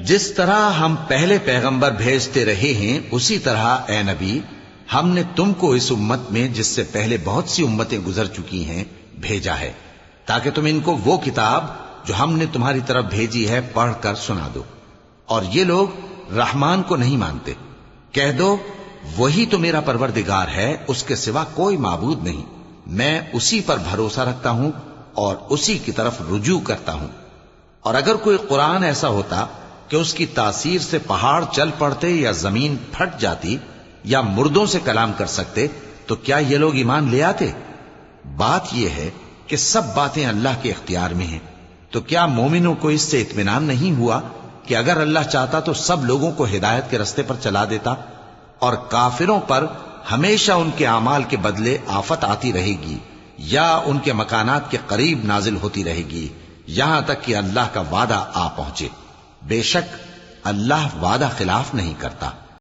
جس طرح ہم پہلے پیغمبر بھیجتے رہے ہیں اسی طرح اے نبی ہم نے تم کو اس امت میں جس سے پہلے بہت سی امتیں گزر چکی ہیں بھیجا ہے تاکہ تم ان کو وہ کتاب جو ہم نے تمہاری طرف بھیجی ہے پڑھ کر سنا دو، اور یہ لوگ رحمان کو نہیں مانتے۔ کہہ دو وہی تو میرا پروردگار ہے، اس کے سوا کوئی معبود نہیں، میں اسی پر بھروسہ رکھتا ہوں اور اسی کی طرف رجوع کرتا ہوں۔ اور اگر کوئی قرآن ایسا ہوتا کہ اس کی تاثیر سے پہاڑ چل پڑتے یا زمین پھٹ جاتی یا مردوں سے کلام کر سکتے تو کیا یہ لوگ ایمان لے آتے؟ بات یہ ہے کہ سب باتیں اللہ کے اختیار میں ہیں، تو کیا مومنوں کو اس سے اطمینان نہیں ہوا کہ اگر اللہ چاہتا تو سب لوگوں کو ہدایت کے رستے پر چلا دیتا؟ اور کافروں پر ہمیشہ ان کے اعمال کے بدلے آفت آتی رہے گی یا ان کے مکانات کے قریب نازل ہوتی رہے گی یہاں تک کہ اللہ کا وعدہ آ پہنچے۔ بے شک اللہ وعدہ خلاف نہیں کرتا۔